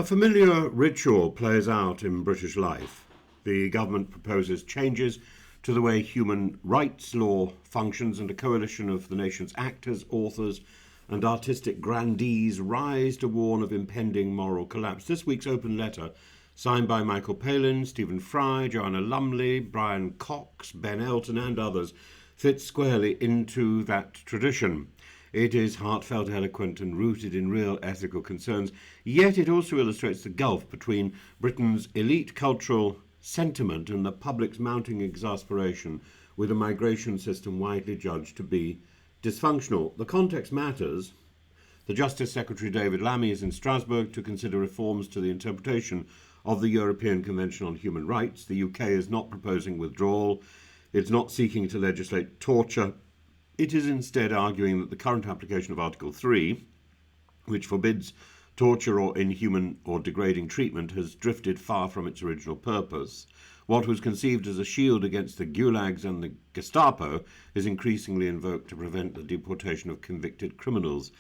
A familiar ritual plays out in British life. The government proposes changes to the way human rights law functions, and a coalition of the nation's actors, authors, and artistic grandees rise to warn of impending moral collapse. This week's open letter, signed by Michael Palin, Stephen Fry, Joanna Lumley, Brian Cox, Ben Elton, and others, fits squarely into that tradition. It is heartfelt, eloquent, and rooted in real ethical concerns, yet it also illustrates the gulf between Britain's elite cultural sentiment and the public's mounting exasperation with a migration system widely judged to be dysfunctional. The context matters. The Justice Secretary David Lammy is in Strasbourg to consider reforms to the interpretation of the European Convention on Human Rights. The UK is not proposing withdrawal. It's not seeking to legislate torture. It is instead arguing that the current application of Article 3, which forbids torture or inhuman or degrading treatment, has drifted far from its original purpose. What was conceived as a shield against the gulags and the Gestapo is increasingly invoked to prevent the deportation of convicted criminals.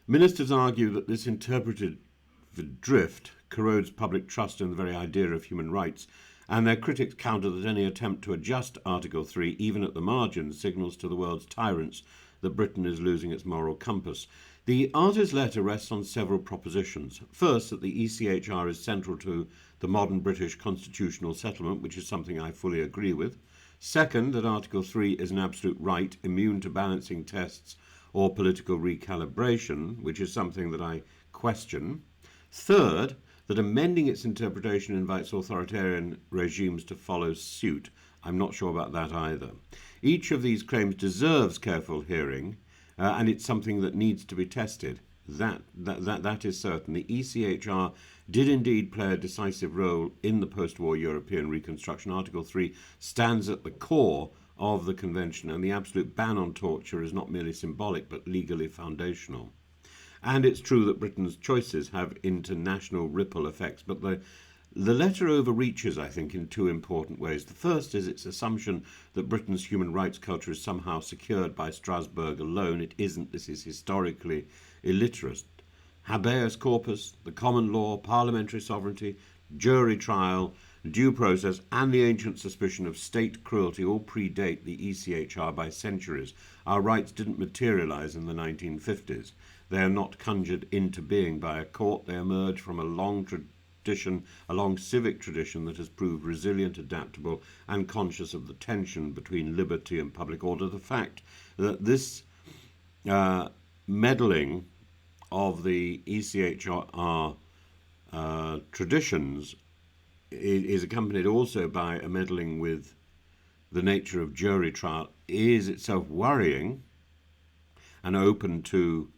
Ministers argue that this interpreted drift corrodes public trust in the very idea of human rights, and their critics counter that any attempt to adjust Article 3, even at the margins, signals to the world's tyrants that Britain is losing its moral compass. The artist's letter rests on several propositions. First, that the ECHR is central to the modern British constitutional settlement, which is something I fully agree with. Second, that Article 3 is an absolute right, immune to balancing tests or political recalibration, which is something that I question. Third, that amending its interpretation invites authoritarian regimes to follow suit. I'm not sure about that either. Each of these claims deserves careful hearing, and it's something that needs to be tested. That is certain. The ECHR did indeed play a decisive role in the post-war European reconstruction. Article 3 stands at the core of the convention, and the absolute ban on torture is not merely symbolic but legally foundational. And it's true that Britain's choices have international ripple effects, but the letter overreaches, I think, in two important ways. The first is its assumption that Britain's human rights culture is somehow secured by Strasbourg alone. It isn't. This is historically illiterate. Habeas corpus, the common law, parliamentary sovereignty, jury trial, due process, and the ancient suspicion of state cruelty all predate the ECHR by centuries. Our rights didn't materialise in the 1950s. They are not conjured into being by a court. They emerge from a long tradition, a long civic tradition that has proved resilient, adaptable, and conscious of the tension between liberty and public order. The fact that this meddling of the ECHR traditions is accompanied also by a meddling with the nature of jury trial is itself worrying and open to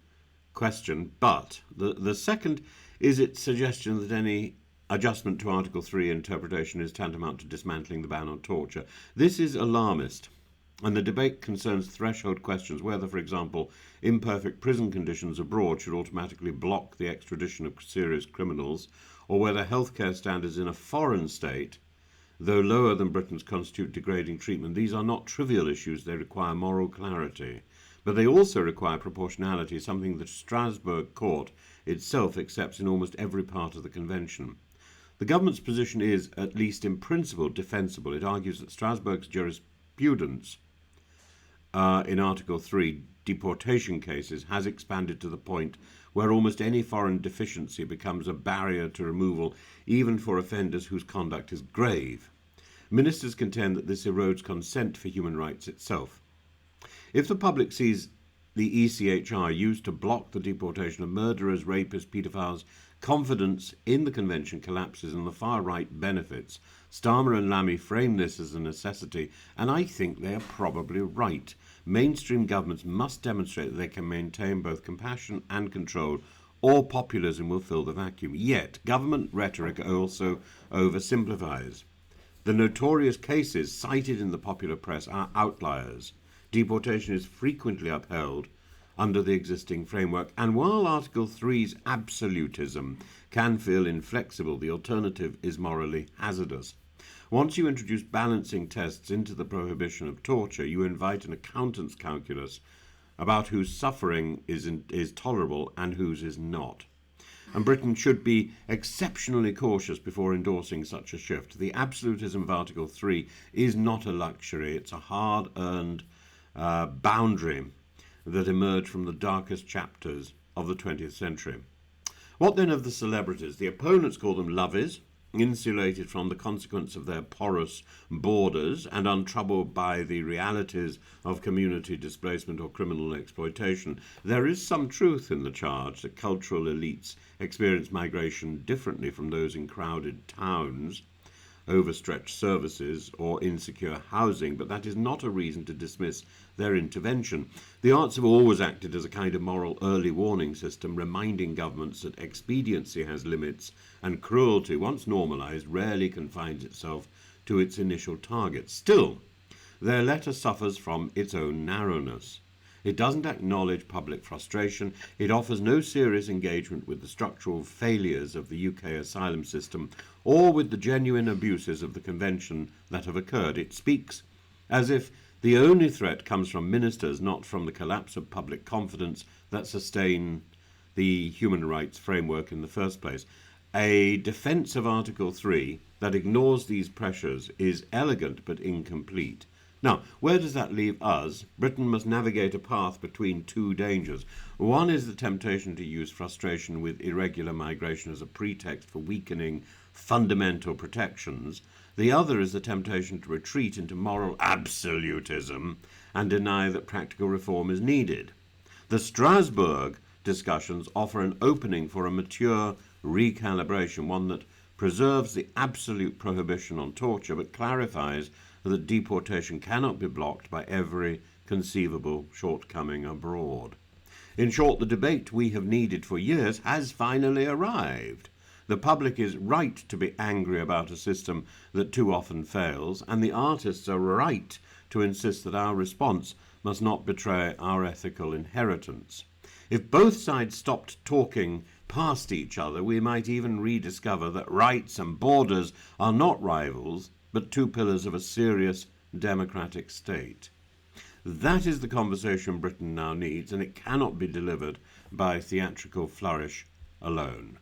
question. But the second is its suggestion that any adjustment to Article 3 interpretation is tantamount to dismantling the ban on torture. This is alarmist, and the debate concerns threshold questions, whether, for example, imperfect prison conditions abroad should automatically block the extradition of serious criminals, or whether healthcare standards in a foreign state, though lower than Britain's, constitute degrading treatment. These are not trivial issues. They require moral clarity. But they also require proportionality, something that Strasbourg Court itself accepts in almost every part of the Convention. The government's position is, at least in principle, defensible. It argues that Strasbourg's jurisprudence in Article 3, deportation cases, has expanded to the point where almost any foreign deficiency becomes a barrier to removal, even for offenders whose conduct is grave. Ministers contend that this erodes consent for human rights itself. If the public sees the ECHR used to block the deportation of murderers, rapists, paedophiles, confidence in the convention collapses and the far right benefits. Starmer and Lammy frame this as a necessity, and I think they are probably right. Mainstream governments must demonstrate that they can maintain both compassion and control, or populism will fill the vacuum. Yet, government rhetoric also oversimplifies. The notorious cases cited in the popular press are outliers. Deportation is frequently upheld under the existing framework, and while Article 3's absolutism can feel inflexible, the alternative is morally hazardous. Once you introduce balancing tests into the prohibition of torture, you invite an accountant's calculus about whose suffering is tolerable and whose is not. and Britain should be exceptionally cautious before endorsing such a shift. The absolutism of Article 3 is not a luxury, it's a hard-earned boundary that emerged from the darkest chapters of the 20th century. What then of the celebrities? The opponents call them Luvvies, insulated from the consequence of their porous borders and untroubled by the realities of community displacement or criminal exploitation. There is some truth in the charge that cultural elites experience migration differently from those in crowded towns, overstretched services or insecure housing, but that is not a reason to dismiss their intervention. The arts have always acted as a kind of moral early warning system, reminding governments that expediency has limits and cruelty, once normalised, rarely confines itself to its initial target. Still, their letter suffers from its own narrowness. It doesn't acknowledge public frustration. It offers no serious engagement with the structural failures of the UK asylum system or with the genuine abuses of the Convention that have occurred. It speaks as if the only threat comes from ministers, not from the collapse of public confidence that sustain the human rights framework in the first place. A defence of Article 3 that ignores these pressures is elegant but incomplete. Now, where does that leave us? Britain must navigate a path between two dangers. One is the temptation to use frustration with irregular migration as a pretext for weakening fundamental protections. The other is the temptation to retreat into moral absolutism and deny that practical reform is needed. The Strasbourg discussions offer an opening for a mature recalibration, one that preserves the absolute prohibition on torture but clarifies that deportation cannot be blocked by every conceivable shortcoming abroad. In short, the debate we have needed for years has finally arrived. The public is right to be angry about a system that too often fails, and the artists are right to insist that our response must not betray our ethical inheritance. If both sides stopped talking past each other, we might even rediscover that rights and borders are not rivals, but two pillars of a serious democratic state. That is the conversation Britain now needs, and it cannot be delivered by theatrical flourish alone.